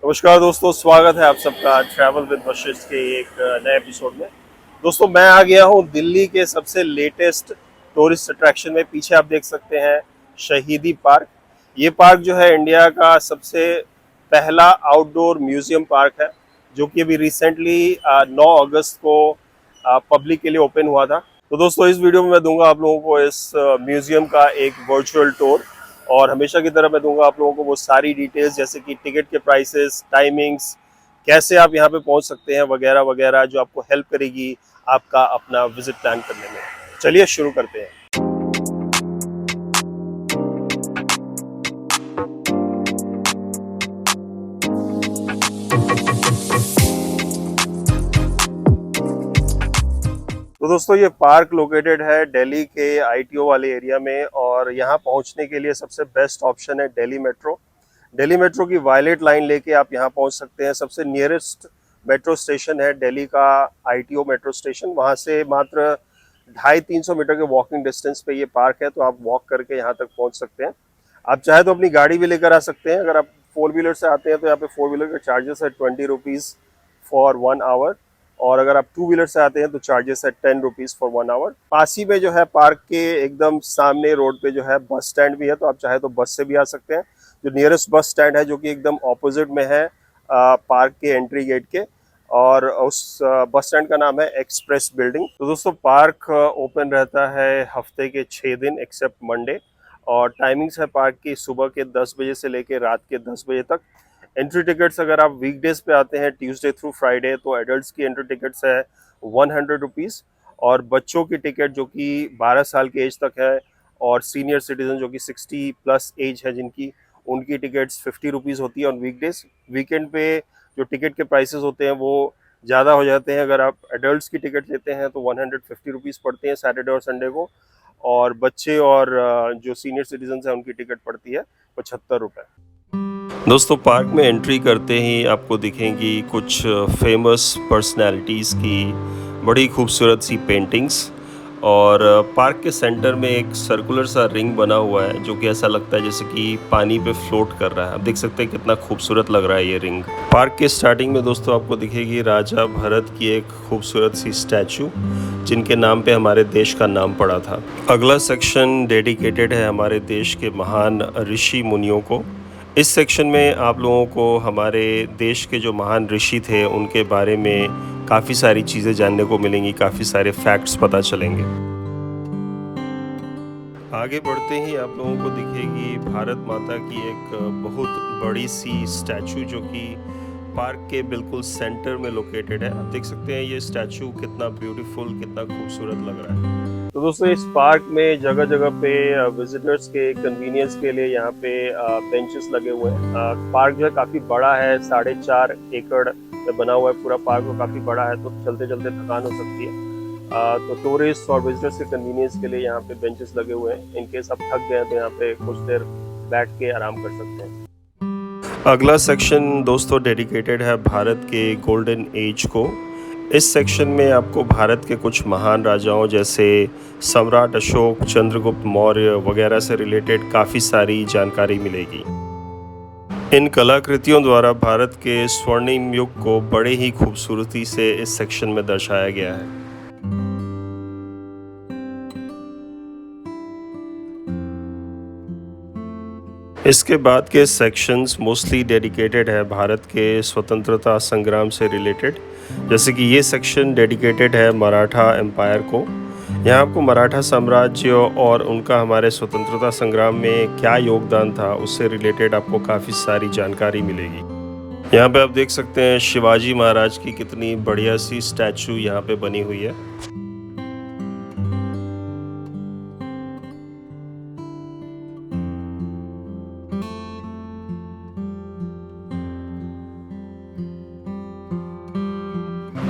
नमस्कार दोस्तों, स्वागत है आप सबका ट्रैवल विद वशिष्ठ के एक नए एपिसोड में। दोस्तों, मैं आ गया हूँ दिल्ली के सबसे लेटेस्ट टूरिस्ट अट्रैक्शन में। पीछे आप देख सकते हैं शहीदी पार्क। ये पार्क जो है इंडिया का सबसे पहला आउटडोर म्यूजियम पार्क है, जो कि अभी रिसेंटली 9 अगस्त को पब्लिक के लिए ओपन हुआ था। तो दोस्तों, इस वीडियो में मैं दूंगा आप लोगों को इस म्यूजियम का एक वर्चुअल टूर, और हमेशा की तरह मैं दूंगा आप लोगों को वो सारी डिटेल्स जैसे कि टिकट के प्राइसेस, टाइमिंग्स, कैसे आप यहाँ पे पहुँच सकते हैं वगैरह वगैरह, जो आपको हेल्प करेगी आपका अपना विजिट प्लान करने में। चलिए शुरू करते हैं। तो दोस्तों, ये पार्क लोकेटेड है दिल्ली के आईटीओ वाले एरिया में, और यहाँ पहुँचने के लिए सबसे बेस्ट ऑप्शन है दिल्ली मेट्रो। दिल्ली मेट्रो की वायलेट लाइन लेके आप यहाँ पहुँच सकते हैं। सबसे नियरेस्ट मेट्रो स्टेशन है दिल्ली का आईटीओ मेट्रो स्टेशन। वहाँ से मात्र 250-300 मीटर के वॉकिंग डिस्टेंस पे ये पार्क है, तो आप वॉक करके यहाँ तक पहुँच सकते हैं। आप चाहे तो अपनी गाड़ी भी लेकर आ सकते हैं। अगर आप 4 व्हीलर से आते हैं तो यहाँ पे 4 व्हीलर का चार्जेस है 20 रुपीज़ फॉर 1 आवर, और अगर आप 2 व्हीलर से आते हैं तो चार्जेस है 10 रुपीज़ फॉर 1 आवर। पास ही में जो है पार्क के एकदम सामने रोड पे जो है बस स्टैंड भी है, तो आप चाहे तो बस से भी आ सकते हैं। जो नियरेस्ट बस स्टैंड है, जो कि एकदम ऑपोजिट में है पार्क के एंट्री गेट के, और उस बस स्टैंड का नाम है एक्सप्रेस बिल्डिंग। तो दोस्तों, पार्क ओपन रहता है हफ्ते के 6 दिन एक्सेप्ट मंडे, और टाइमिंग्स है पार्क की सुबह के 10 बजे से लेकर रात के 10 बजे तक। एंट्री टिकट्स अगर आप वीकडेज पे आते हैं ट्यूसडे थ्रू फ्राइडे, तो एडल्ट्स की एंट्री टिकट्स है 100 रुपीज़, और बच्चों की टिकट जो कि 12 साल के एज तक है, और सीनियर सिटीजन जो कि 60+ एज है जिनकी, उनकी टिकट्स 50 रुपीज़ होती है ऑन वीकडेज। वीकेंड पे जो टिकट के प्राइसेस होते हैं वो ज़्यादा हो जाते हैं। अगर आप एडल्ट्स की टिकट लेते हैं तो 150 रुपीज़ पड़ते हैं सैटरडे और संडे को, और बच्चे और जो सीनियर सिटीजन हैं उनकी टिकट पड़ती है 75 रुपये। दोस्तों, पार्क में एंट्री करते ही आपको दिखेंगी कुछ फेमस पर्सनालिटीज़ की बड़ी खूबसूरत सी पेंटिंग्स, और पार्क के सेंटर में एक सर्कुलर सा रिंग बना हुआ है, जो कि ऐसा लगता है जैसे कि पानी पे फ्लोट कर रहा है। आप देख सकते हैं कितना खूबसूरत लग रहा है ये रिंग। पार्क के स्टार्टिंग में दोस्तों आपको दिखेगी राजा भरत की एक खूबसूरत सी स्टैचू, जिनके नाम पे हमारे देश का नाम पड़ा था। अगला सेक्शन डेडिकेटेड है हमारे देश के महान ऋषि मुनियों को। इस सेक्शन में आप लोगों को हमारे देश के जो महान ऋषि थे उनके बारे में काफ़ी सारी चीज़ें जानने को मिलेंगी, काफ़ी सारे फैक्ट्स पता चलेंगे। आगे बढ़ते ही आप लोगों को दिखेगी भारत माता की एक बहुत बड़ी सी स्टैचू, जो कि पार्क के बिल्कुल सेंटर में लोकेटेड है। आप देख सकते हैं ये स्टैचू कितना ब्यूटीफुल, कितना खूबसूरत लग रहा है। तो दोस्तों, इस पार्क में जगह जगह पे विजिटर्स के कन्वीनियंस के लिए यहाँ पे बेंचेस लगे हुए हैं। पार्क जो है काफ़ी बड़ा है, 4.5 एकड़ में बना हुआ है पूरा पार्क, और काफ़ी बड़ा है, तो चलते चलते थकान हो सकती है। तो टूरिस्ट और विजिटर्स के कन्वीनियंस के लिए यहाँ पे बेंचेस लगे हुए हैं। इनकेस आप थक गए तो यहाँ पे कुछ देर बैठ के आराम कर सकते हैं। अगला सेक्शन दोस्तों डेडिकेटेड है भारत के गोल्डन एज को। इस सेक्शन में आपको भारत के कुछ महान राजाओं जैसे सम्राट अशोक, चंद्रगुप्त मौर्य वगैरह से रिलेटेड काफ़ी सारी जानकारी मिलेगी। इन कलाकृतियों द्वारा भारत के स्वर्णिम युग को बड़े ही खूबसूरती से इस सेक्शन में दर्शाया गया है। इसके बाद के सेक्शंस मोस्टली डेडिकेटेड है भारत के स्वतंत्रता संग्राम से रिलेटेड, जैसे कि ये सेक्शन डेडिकेटेड है मराठा एम्पायर को। यहाँ आपको मराठा साम्राज्य और उनका हमारे स्वतंत्रता संग्राम में क्या योगदान था उससे रिलेटेड आपको काफ़ी सारी जानकारी मिलेगी। यहाँ पे आप देख सकते हैं शिवाजी महाराज की कितनी बढ़िया सी स्टैचू यहाँ पे बनी हुई है।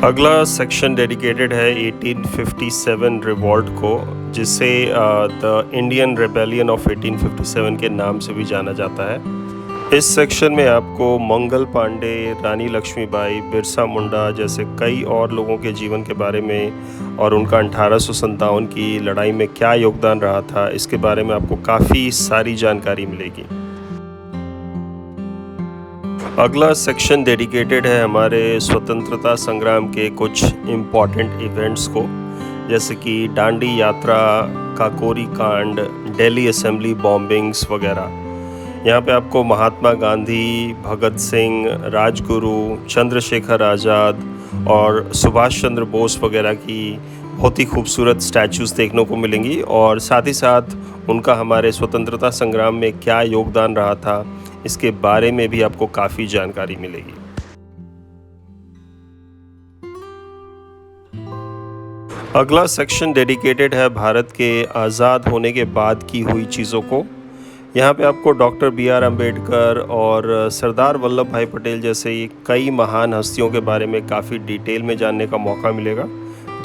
अगला सेक्शन डेडिकेटेड है 1857 रिवॉल्ट को, जिसे द इंडियन रेबेलियन ऑफ 1857 के नाम से भी जाना जाता है। इस सेक्शन में आपको मंगल पांडे, रानी लक्ष्मीबाई, बिरसा मुंडा जैसे कई और लोगों के जीवन के बारे में और उनका 1857 की लड़ाई में क्या योगदान रहा था, इसके बारे में आपको काफ़ी सारी जानकारी मिलेगी। अगला सेक्शन डेडिकेटेड है हमारे स्वतंत्रता संग्राम के कुछ इम्पॉर्टेंट इवेंट्स को, जैसे कि दांडी यात्रा, काकोरी कांड, दिल्ली असेंबली बॉम्बिंग्स वगैरह। यहाँ पे आपको महात्मा गांधी, भगत सिंह, राजगुरु, चंद्रशेखर आज़ाद और सुभाष चंद्र बोस वगैरह की बहुत ही खूबसूरत स्टैचूज़ देखने को मिलेंगी, और साथ ही साथ उनका हमारे स्वतंत्रता संग्राम में क्या योगदान रहा था, इसके बारे में भी आपको काफ़ी जानकारी मिलेगी। अगला सेक्शन डेडिकेटेड है भारत के आज़ाद होने के बाद की हुई चीज़ों को। यहाँ पे आपको डॉक्टर बी.आर. अम्बेडकर और सरदार वल्लभ भाई पटेल जैसे कई महान हस्तियों के बारे में काफ़ी डिटेल में जानने का मौका मिलेगा,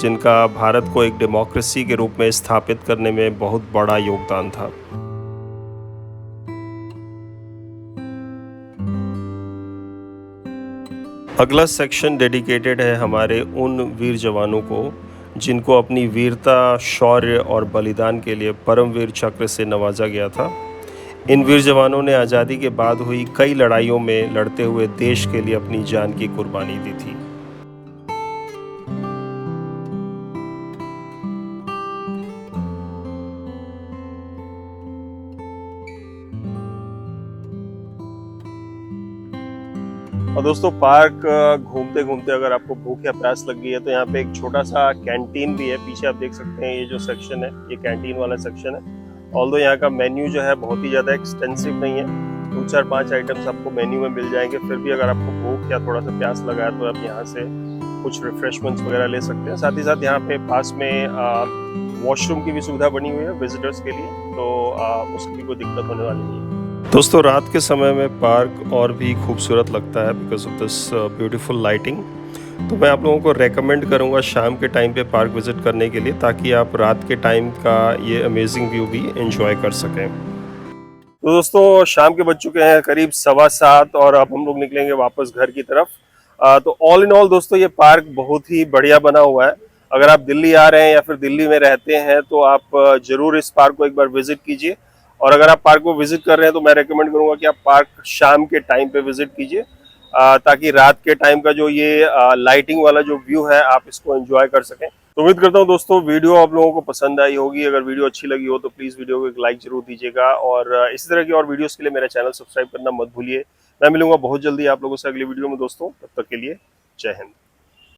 जिनका भारत को एक डेमोक्रेसी के रूप में स्थापित करने में बहुत बड़ा योगदान था। अगला सेक्शन डेडिकेटेड है हमारे उन वीर जवानों को जिनको अपनी वीरता, शौर्य और बलिदान के लिए परमवीर चक्र से नवाजा गया था। इन वीर जवानों ने आज़ादी के बाद हुई कई लड़ाइयों में लड़ते हुए देश के लिए अपनी जान की कुर्बानी दी थी। और दोस्तों, पार्क घूमते घूमते अगर आपको भूख या प्यास लग गई है तो यहाँ पे एक छोटा सा कैंटीन भी है। पीछे आप देख सकते हैं, ये जो सेक्शन है ये कैंटीन वाला सेक्शन है। ऑल्दो यहाँ का मेन्यू जो है बहुत ही ज़्यादा एक्सटेंसिव नहीं है, 2, 4, 5 आइटम्स आपको मेन्यू में मिल जाएंगे। फिर भी अगर आपको भूख या थोड़ा सा प्यास लगा है तो आप यहाँ से कुछ रिफ्रेशमेंट्स वगैरह ले सकते हैं। साथ ही साथ यहाँ पे पास में वॉशरूम की भी सुविधा बनी हुई है विजिटर्स के लिए, तो उसकी भी कोई दिक्कत होने वाली नहीं है। दोस्तों, रात के समय में पार्क और भी खूबसूरत लगता है because of this beautiful lighting. तो मैं आप लोगों को रेकमेंड करूंगा शाम के टाइम पे पार्क विज़िट करने के लिए, ताकि आप रात के टाइम का ये अमेजिंग व्यू भी एंजॉय कर सकें। तो दोस्तों, शाम के बज चुके हैं करीब 7:15 और अब हम लोग निकलेंगे वापस घर की तरफ। तो ऑल इन ऑल दोस्तों, ये पार्क बहुत ही बढ़िया बना हुआ है। अगर आप दिल्ली आ रहे हैं या फिर दिल्ली में रहते हैं तो आप ज़रूर इस पार्क को एक बार विज़िट कीजिए। और अगर आप पार्क को विज़िट कर रहे हैं तो मैं रेकमेंड करूँगा कि आप पार्क शाम के टाइम पे विज़िट कीजिए, ताकि रात के टाइम का जो ये लाइटिंग वाला जो व्यू है आप इसको एंजॉय कर सकें। तो उम्मीद करता हूँ दोस्तों वीडियो आप लोगों को पसंद आई होगी। अगर वीडियो अच्छी लगी हो तो प्लीज़ वीडियो को एक लाइक जरूर दीजिएगा, और इसी तरह की और वीडियोस के लिए मेरा चैनल सब्सक्राइब करना मत भूलिए। मैं मिलूंगा बहुत जल्दी आप लोगों से अगली वीडियो में दोस्तों, तब तक के लिए जय हिंद।